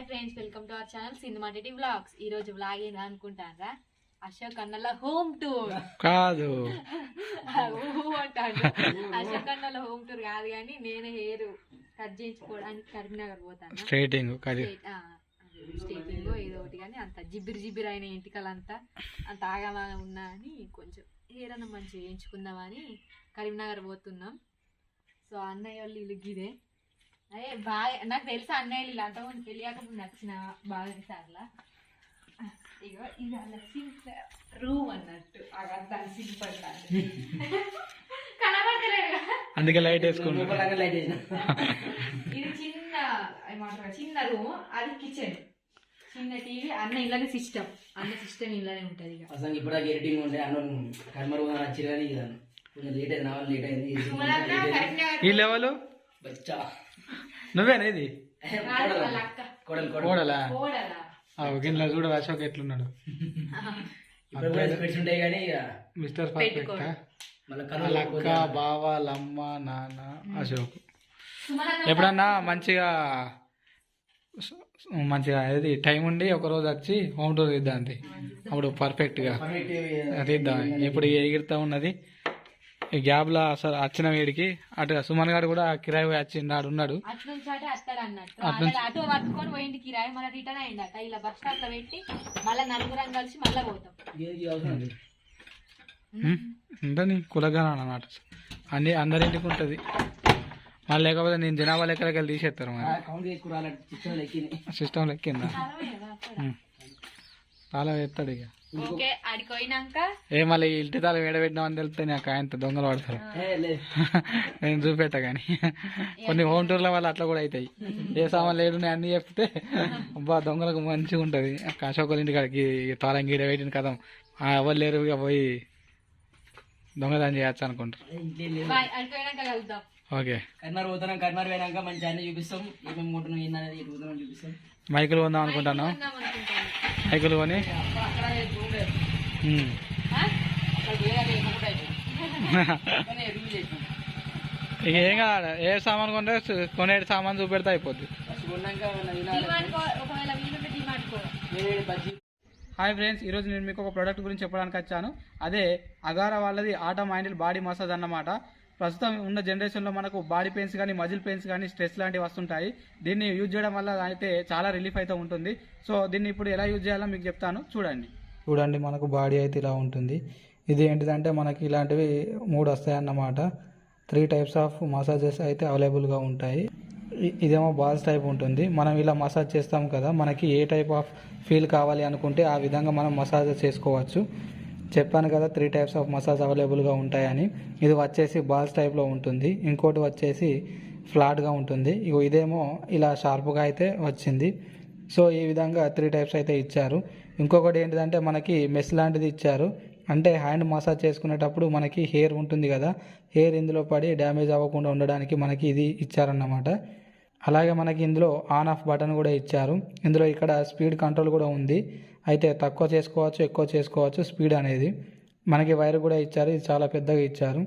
Hi friends, welcome to our channel cinema TT vlogs. ఈ రోజు vlog ఏందా అనుకుంటారా? అశోక్ అన్నల హోమ్ టూర్ కాదు అంటాడు. అశోక్ అన్నల హోమ్ టూర్ కాదు కానీ నేను హెయిర్ కట్ చేయించుకోవడానికి కరీంనగర్ పోతాను. స్ట్రైటింగ్ స్టేటింగ్ ఏదో ఒకటి కానీ అంత జిబ్బిరి అయిన ఇంటికలంతా అంత ఆగమా ఉన్నా అని కొంచెం హెయిర్ అన్న మంచిగా చేయించుకుందామని కరీంనగర్ పోతున్నాం. సో అన్నయ్య వాళ్ళు ఇల్లు గిదే. అదే బాగా నాకు తెలుసు అన్నయ్యలు ఇలా అంతకుముందు తెలియకముందు నచ్చిన బాగా సార్లా. ఇగో ఇది అలా సింక్ రూమ్ అన్నట్టు అదంతా సింక్ పడతాను కనబడతలేదు. అందుకే లైట్ వేసుకున్నా. ఇది చిన్న ఏమంటారు చిన్న రూమ్, అది కిచెన్, చిన్న టీవీ, అన్న ఇళ్ళని సిస్టమ్, అన్న సిస్టమ్ ఇళ్ళనే ఉంటది. అసలు ఇప్పుడు ఎడిటింగ్ ఉండే అన్న కర్మరు వచ్చి కానీ కొంచెం లేట్ అయింది, నావల్ లేట్ అయింది. ఈ లెవెల్ నువ్వేనా ఇది కోడలా? గిన్నెలో చూడ అశోక్ ఎట్లున్నాడు. ఉంటాయి కానీ మిస్టర్ పర్ఫెక్ట్. వాళ్ళ అక్క, బావ, అమ్మ, నాన్న, అశోక్. ఎప్పుడన్నా మంచిగా ఏది టైం ఉండి ఒక రోజు వచ్చి హోమ్ టూర్ తీద్దాం అంతే, అప్పుడు పర్ఫెక్ట్గా తీద్దాం. ఇప్పుడు ఎగిరితా ఉన్నది ఈ గ్యాప్ లో. అసలు వచ్చిన వీడికి అటు సుమన్ గారు కూడా కిరాయి వచ్చిండు, ఆడు ఉన్నాడు. ఉంటుంది కులగా అన్నమాట, అందరింటికి ఉంటుంది. మళ్ళీ లేకపోతే నేను జనాభా లెక్కలకి వెళ్ళి తీసేస్తారు. మరి సిస్టమ్ ఎక్కిందా తాళం వేస్తాడు ఇక. ఏ మళ్ళీ ఇంటి తాళం ఏడబెట్టినామని తెలిస్తే నాకు ఆయనతో దొంగలు పడతారు. నేను చూపెట్టా కానీ కొన్ని హోమ్ టూర్ల వల్ల అట్లా కూడా అవుతాయి. ఏ సామాన్ లేడు అన్ని చెప్తే అబ్బా దొంగలకు మంచిగా ఉంటుంది. అశోకుల ఇంటి కాడికి తాళం గీడ పెట్టిన కదా ఎవరు లేరు, ఇక పోయి దొంగదాన్ని చేయొచ్చు అనుకుంటారు. ఓకే, కర్నూలు పోతున్నాం. కర్నూలు పోయినాక మంచి అన్ని చూపిస్తాం, ఏమేమి కొంటున్నాం ఏందనేది చూపిస్తాం. మైకులు కొందాం అనుకుంటాను. మైకులు కొని ఇక ఏం కాదు, ఏ సామాన్ కొంటే కొనేటి సామాన్ చూపెడితే అయిపోద్ది. హాయ్ ఫ్రెండ్స్, ఈరోజు నేను మీకు ఒక ప్రోడక్ట్ గురించి చెప్పడానికి వచ్చాను. అదే అగారా వాళ్ళది ఆటమ్ హ్యాండిల్ బాడీ మసాజ్ అన్నమాట. ప్రస్తుతం ఉన్న జనరేషన్లో మనకు బాడీ పెయిన్స్ కానీ మజిల్ పెయిన్స్ కానీ స్ట్రెస్ లాంటివి వస్తుంటాయి. దీన్ని యూజ్ చేయడం వల్ల అయితే చాలా రిలీఫ్ అయితే ఉంటుంది. సో దీన్ని ఇప్పుడు ఎలా యూజ్ చేయాలో మీకు చెప్తాను, చూడండి. మనకు బాడీ అయితే ఇలా ఉంటుంది. ఇది ఏంటిదంటే మనకి ఇలాంటివి 3 వస్తాయన్నమాట. 3 టైప్స్ ఆఫ్ మసాజెస్ అయితే అవైలబుల్గా ఉంటాయి. ఇదేమో బాల్స్ టైప్ ఉంటుంది. మనం ఇలా మసాజ్ చేస్తాం కదా, మనకి ఏ టైప్ ఆఫ్ ఫీల్ కావాలి అనుకుంటే ఆ విధంగా మనం మసాజ్ చేసుకోవచ్చు. చెప్పాను కదా 3 టైప్స్ ఆఫ్ మసాజ్ అవైలబుల్గా ఉంటాయని. ఇది వచ్చేసి బాల్స్ టైప్లో ఉంటుంది, ఇంకోటి వచ్చేసి ఫ్లాట్గా ఉంటుంది. ఇదేమో ఇలా షార్ప్గా అయితే వచ్చింది. సో ఈ విధంగా 3 టైప్స్ అయితే ఇచ్చారు. ఇంకొకటి ఏంటిదంటే మనకి మెస్ లాంటిది ఇచ్చారు. అంటే హ్యాండ్ మసాజ్ చేసుకునేటప్పుడు మనకి హెయిర్ ఉంటుంది కదా, హెయిర్ ఇందులో పడి డ్యామేజ్ అవ్వకుండా ఉండడానికి మనకి ఇది ఇచ్చారన్నమాట. అలాగే మనకి ఇందులో ఆన్ ఆఫ్ బటన్ కూడా ఇచ్చారు. ఇందులో ఇక్కడ స్పీడ్ కంట్రోల్ కూడా ఉంది. అయితే తక్కువ చేసుకోవచ్చు, ఎక్కువ చేసుకోవచ్చు స్పీడ్ అనేది. మనకి వైర్ కూడా ఇచ్చారు, ఇది చాలా పెద్దగా ఇచ్చారు.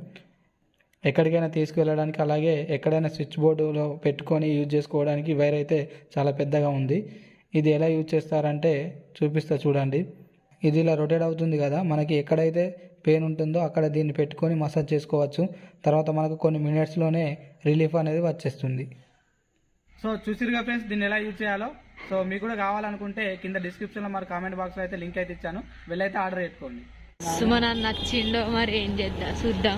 ఎక్కడికైనా తీసుకువెళ్ళడానికి, అలాగే ఎక్కడైనా స్విచ్ బోర్డులో పెట్టుకొని యూజ్ చేసుకోవడానికి వైర్ అయితే చాలా పెద్దగా ఉంది. ఇది ఎలా యూజ్ చేస్తారంటే చూపిస్తా చూడండి. ఇది ఇలా రొటేట్ అవుతుంది కదా, మనకి ఎక్కడైతే పెయిన్ ఉంటుందో అక్కడ దీన్ని పెట్టుకొని మసాజ్ చేసుకోవచ్చు. తర్వాత మనకు కొన్ని మినిట్స్లోనే రిలీఫ్ అనేది వచ్చేస్తుంది. సో చూసిరుగా ఫ్రెండ్స్, దీన్ని ఎలా యూజ్ చేయాలో. సో మీకు కూడా కావాలనుకుంటే కింద డిస్క్రిప్షన్లో మరి కామెంట్ బాక్స్లో అయితే లింక్ అయితే ఇచ్చాను, వెళ్ళైతే ఆర్డర్ పెట్టుకోండి. సుమన్ నచ్చిండో మరి ఏం చేద్దాం చూద్దాం.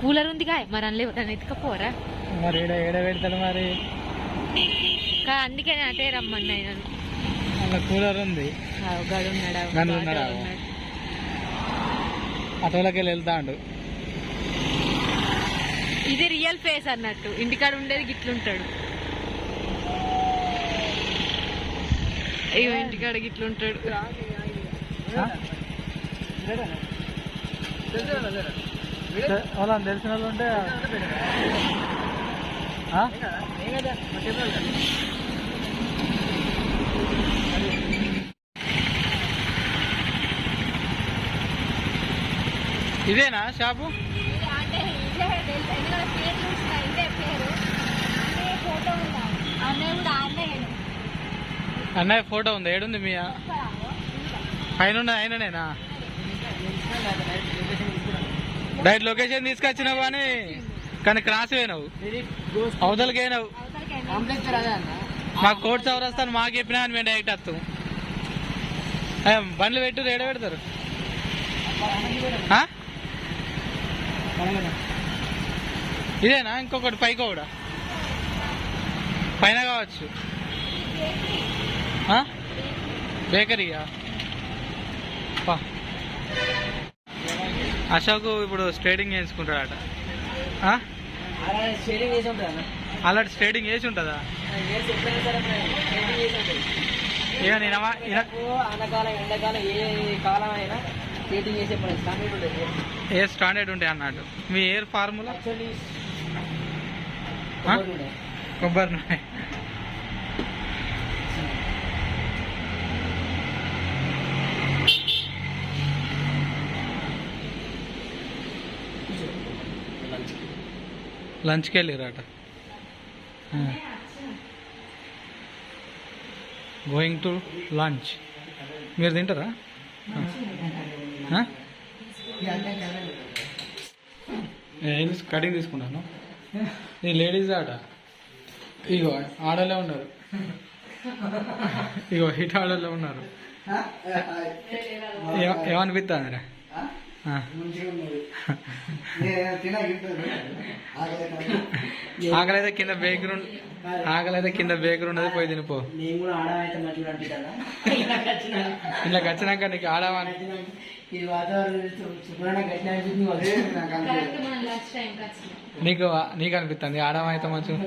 కూలర్ ఉంది కా మరి అందులో ఎత్తుకపోరా మరి ఏడ పెడతాడు మరి, అందుకే అటే రమ్మన్నా. అలా కూలర్ ఉంది, అటోలకి వెళ్తాడు. ఇది రియల్ ఫేస్ అన్నట్టు, ఇంటికాడ ఉండేది గిట్లుంటాడు. అయ్యో ఇంటికాడ గిట్లుంటాడు. తెలిసిన వాళ్ళు ఉంటే ఇదేనా షాపు? అంటే ఇదే ఎందుకంటే పేరు చూసిన ఇదే పేరు, ఫోటో అన్నయ్య ఫోటో ఉంది, ఏడుంది మీ పైన ఉన్నది ఆయననేనా? డైరెక్ట్ లొకేషన్ తీసుకొచ్చినావు కానీ క్రాస్ అయినావు, అవతలకి అయినావు. మాకు కోట్ చౌరస్తాను మాకు చెప్పినా అని మేము డైరెక్ట్ వస్తాం. బండ్లు పెట్టు, ఏడ పెడతారు? ఇదేనా? ఇంకొకటి పైకి కూడా పైన కావచ్చు. బేకరీయా? అశోక్ ఇప్పుడు స్ట్రేటింగ్ చేయించుకుంటాడట. అలాంటి స్ట్రేటింగ్ వేసి ఉంటుందా? ఇక ఏ స్టాండర్డ్ ఉంటాయి అన్నట్టు. మీ ఎయిర్ ఫార్ములా కొబ్బరి నూనె. లంచ్కి వెళ్ళిరాట. Going to lunch. మీరు తింటారా? కటింగ్ తీసుకుంటాను. ఈ లేడీస్ ఆట. ఇగో ఆడలే ఉన్నారు, ఇగో హిట్ ఆడలే ఉన్నారు. ఏమనిపిస్తుందిరా? ఆకలైతే కింద బేకరీ, ఆకలైతే కింద బేకరీ ఉన్నది, పోయి తినిపో. ఇలాకి వచ్చినాక నీకు ఆడవాని నీకు నీకు అనిపిస్తుంది ఆడమైతే మంచిగా.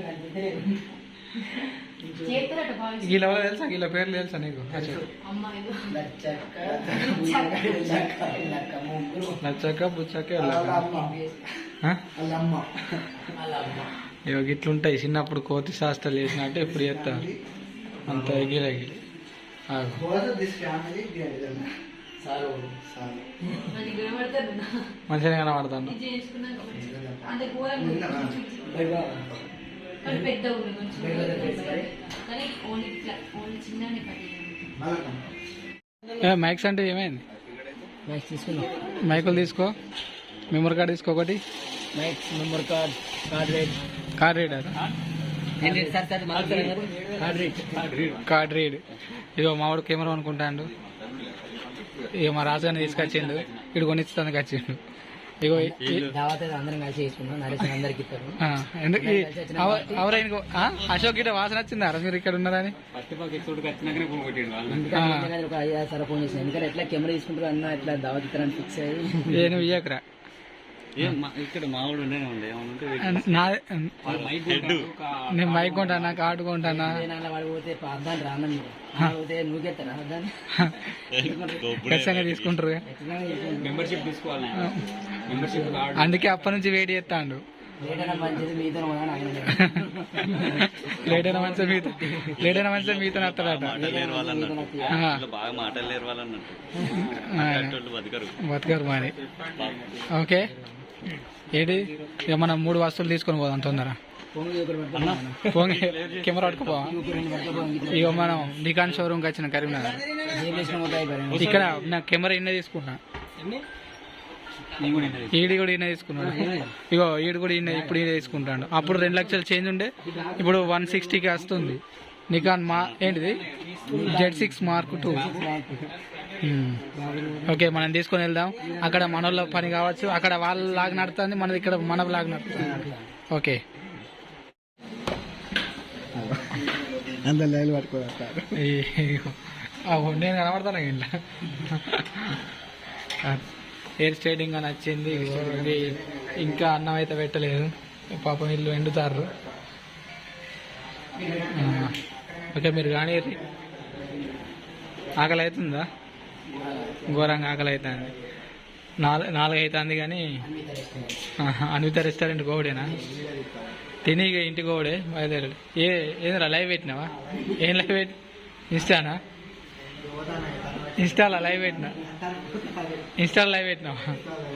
వీళ్ళ ఎవరో తెలుసా? వీళ్ళ పేర్లు తెలుసా నీకు? లచ్చక్క, బుచ్చక్క, ఇగో ఇట్లుంటాయి. చిన్నప్పుడు కోతి శాస్త్రాలు చేసినట్టు ఇప్పుడు చేస్తా అంత ఎగిరి ఎగిరి. మంచిగా కనబడతాను. మైక్స్ అంటే ఏమైంది? మైకులు తీసుకో, మెమరీ కార్డ్ తీసుకో ఒకటి. Memory card, card reader, card read. ఇదిగో మావాడు కెమెరా అనుకుంటాడు. ఇక మా రాజుగారిని తీసుకొచ్చిండు, ఇటు కొనిస్తానికి వచ్చిండు. ఇగో అందరం కలిసి చేసుకున్నాం. ఎవరైనా అశోక్ గిట్ట వాసన వచ్చిందా మీరు ఇక్కడ ఉన్నారని? ఫోన్ చేసిన ఎందుకంటే ఎట్లా కెమెరా తీసుకుంటారు అన్న ఎట్లా దావత్ ఇస్తారని ఫిక్స్ అయ్యి నేను ఇయ్యకరా. నేను మైక్ కొంటానా, కార్డు కొంటానా? ఖచ్చితంగా తీసుకుంటారు. అందుకే అప్పటి నుంచి వెయిట్ చేస్తాడు. లేట్ అయినా మంచిగా మీతో వస్తాడట. బతకరు మరి. ఓకే, ఏంటి ఇక మనం 3 వస్తువులు తీసుకొని పోదాం తొందర. కెమెరా పట్టుకుపోవా? ఇక మనం నికాన్ షోరూమ్కి వచ్చిన కరీంనగర్. ఇక్కడ నా కెమెరా ఇన్నే తీసుకున్నా, ఈడి కూడా ఈయన తీసుకున్నాడు. ఇగో ఈడు కూడా ఈయన ఇప్పుడు ఈయన తీసుకుంటాడు. అప్పుడు 2 లక్షలు చేంజ్ ఉండే, ఇప్పుడు 160కి వస్తుంది. నికాన్ ఏంటిది Z6 Mark II. ఓకే, మనం తీసుకొని వెళ్దాం. అక్కడ మనోళ్ళ పని కావచ్చు, అక్కడ వాళ్ళ లాగా నడుతుంది, మనది ఇక్కడ మన లాగా నడుతుంది. ఓకే, నేను కనబడతాను ఇంట్లో. హెయిర్ స్టైలింగ్ అని వచ్చింది. ఇంకా అన్నం అయితే పెట్టలేదు, పాపం ఇల్లు ఎండుతారు. ఓకే, మీరు కానీ ఆకలి అవుతుందా? ఘోరంగా ఆకలి అవుతుంది. 4 అవుతుంది కానీ అన్విత రెస్టారెంట్ కోవిడేనా? తిని ఇంటికి కోవిడే బయలుదేరాడు. ఏంద్రా లైవ్ పెట్టినావా? ఏం లైవ్ పెట్టి? ఇన్స్టానా? ఇన్స్టాలో లైవ్ పెట్టినా, ఇన్స్టాలో లైవ్ పెట్టినావా?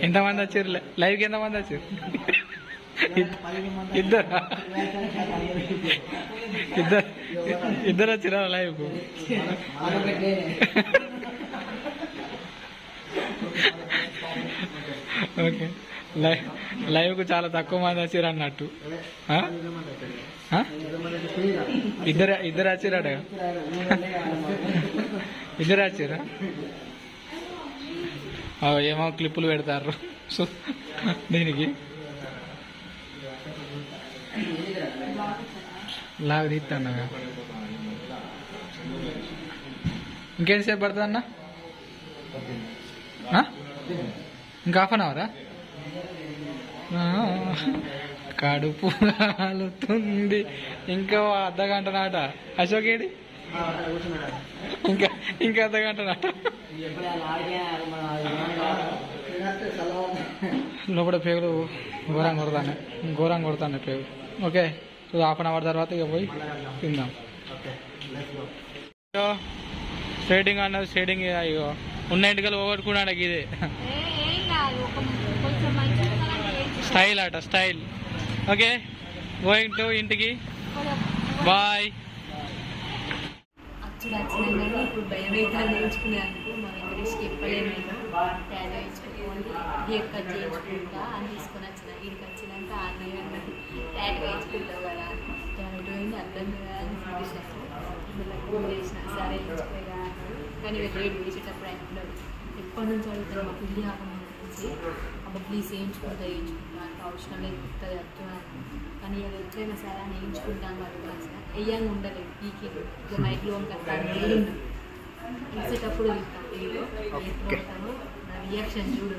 ఎంతమంది వచ్చారు లైవ్కి? ఎంతమంది వచ్చారు? 2. ఇద్దరు వచ్చిరా లైవ్కు? ఓకే, లైవ్కు చాలా తక్కువ మంది వచ్చారు అన్నట్టు. ఇద్దరు వచ్చిరాట, ఇద్దరు వచ్చిరా? ఏమో క్లిప్పులు పెడతారు సో దీనికి లాగా తీస్తాను. ఇంకేంతసేపు పడుతుంది అన్న? ఇంకా హాఫ్ అన్ అవరా? కడుపు కాలుతుంది. ఇంకా అర్ధగంట నాట. అశోక్ ఏడి? ఇంకా అర్ధగంట నాట. లోపల పేగులు ఘోరంగా కొడతాను పేగులు. ఓకే, హాఫ్ అన్ అవర్ తర్వాత ఇక పోయి తిందాం. స్ట్రైటింగ్ అన్నది స్ట్రైటింగ్ ఇగో ఉన్న ఇంటికలు పోగొట్టుకున్నాడు ఇదే స్టైల్ అట, స్టైల్. ఓకే, గోయింగ్ టు ఇంటికి. బాయ్. ఇప్పుడు భయం అయితే నేర్చుకునేందుకు మా వెంకటేష్కి ఎప్పుడేమో ట్యాన్ వేయించుకోవాలి, హెయిర్ కట్ చేయించుకుంటా అని తీసుకొని వచ్చిన. వీడికి వచ్చినాక అన్నయ్య అన్నది ట్యాన్ వేయించుకుంటావు కదా, ట్యాన్ పోయింది అర్థం కదా అని చేసిన. సరే వేయించుకోగా కానీ రేట్ వేసేటప్పుడు అంటున్నాడు, ఎప్పటి నుంచి అడుగుతారు మా పిల్లి ఆపం నుంచి, అబ్బా ప్లీజ్ వేయించుకుంటా అంటే అవసరం లేదు కొత్తది వస్తున్నాను. కానీ అది ఎట్లయినా సరే అని వేయించుకుంటాను అనుకోవాల్సిన వెయ్యంగా ఉండలేదు. పీకి ఇక మైక్లో ఉంటాను వేసేటప్పుడు ఎప్పుడు నా రియాక్షన్ చూడు.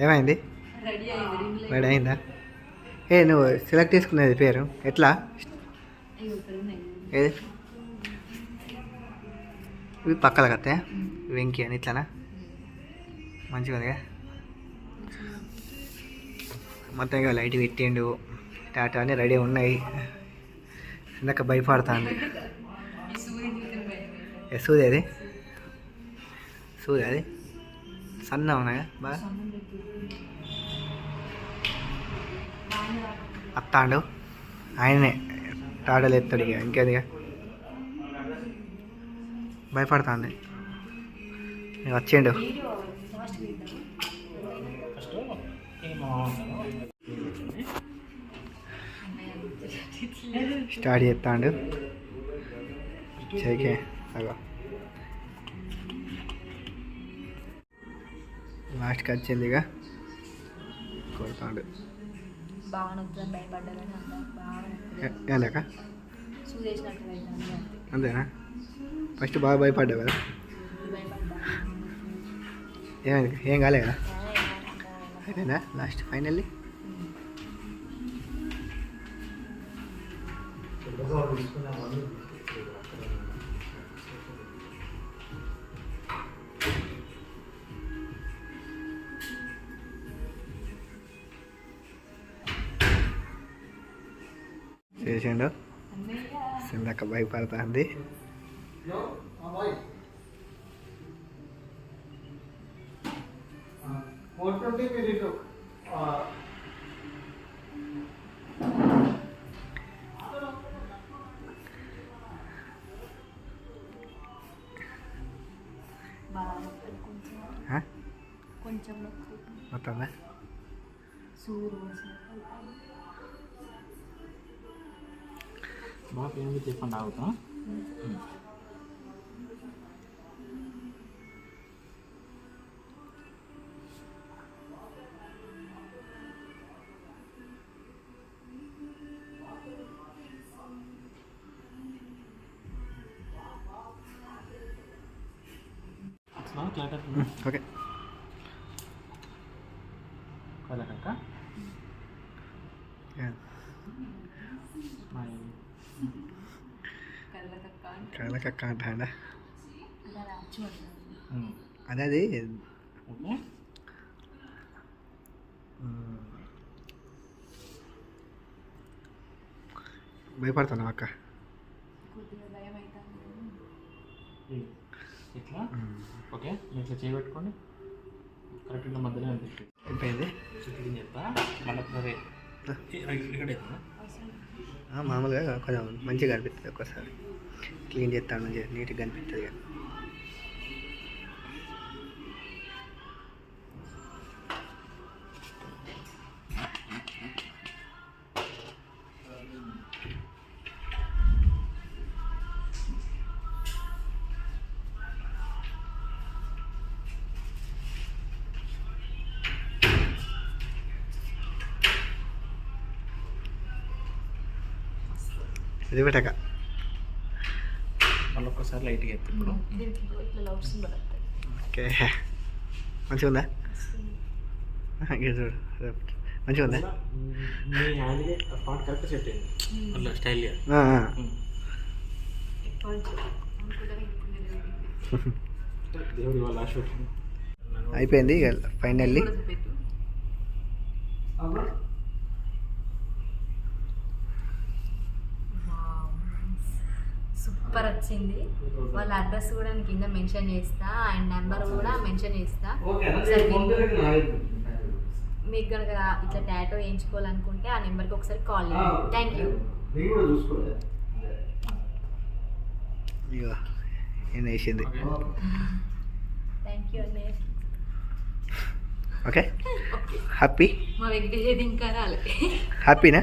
ఏమైంది? రెడీ అయింది, రెడీ అయిందా? నువ్వు సెలెక్ట్ చేసుకునేది పేరు ఎట్లా? ఏది ఇవి పక్కల కత్తాయా? వెంకీ అని ఇట్లానా? మంచిగా ఉందిగా. మొత్తం ఇక లైట్ పెట్టిండు, టాటా అన్నీ రెడీ ఉన్నాయి. ఇందాక భయపడుతుంది. సూది అది, సూది అది సన్న ఉన్నాయా బాగా. అత్తాండు ఆయననే టాటాలు ఎత్తాడు ఇక, ఇంకేదిగా భయపడుతుంది. వచ్చిండు, స్టార్ట్ చేస్తాడు. చేకే అగో లాస్ట్కి వచ్చింది ఇక కొడతాడు. ఏందాక అంతేనా? ఫస్ట్ బాగా భయపడ్డావు కదా? ఏమైంది? ఏం కాలే కదా? అయిపోయిందా లాస్ట్ ఫైనల్లీ? చేసిండు. సిందక్క భయపడుతుంది. కొంచెం మొత్తందా? బాగా పేరు చెప్పండి ఆగుతాం. ఓకే కళ్ళకక్క అంటాడా? అదే అది భయపడుతున్నావు అక్క? ఇట్లా ఓకే, మీరు ఇట్లా చేయబెట్టుకోండి. కరెక్ట్గా మధ్యలో అనిపిస్తుంది. అయిపోయింది. చెప్తా మళ్ళీ ఇక్కడ మామూలుగా కొంచెం మంచిగా కనిపిస్తుంది ఒక్కసారి క్లీన్ చేస్తాను మంచిగా నీట్గా కనిపిస్తుంది ఇక. ఇది పెట్టక మళ్ళీ ఒక్కసారి లైట్గా ఎత్తి ఇప్పుడు ఇట్లా లవ్ సింబల్ ఓకే మంచిగా ఉందా ఇది చూడు మంచిగా ఉందా మీ హ్యాండ్కి పార్ట్ కరెక్ట్ సెట్ అయింది మళ్ళీ స్టైల్గా దేవుడి వాళ్ళ ఆశ అయిపోయింది ఇక ఫైనల్లీ సూపర్ వచ్చింది. వాళ్ళ అడ్రస్ కూడా నేను కింద మెన్షన్ చేస్తా అండ్ నెంబర్ కూడా మెన్షన్ చేస్తా. ఒకసారి మీకు కనుక ఇట్లా టాటో వేయించుకోవాలనుకుంటే ఆ నెంబర్కి ఒకసారి కాల్ చేయండి. Thank you. ఇక నేను వేసింది థ్యాంక్ యూ అన్నయ్య. ఓకే హ్యాపీ మా వెంకటేష్ ఇంకా రాలే. హ్యాపీనా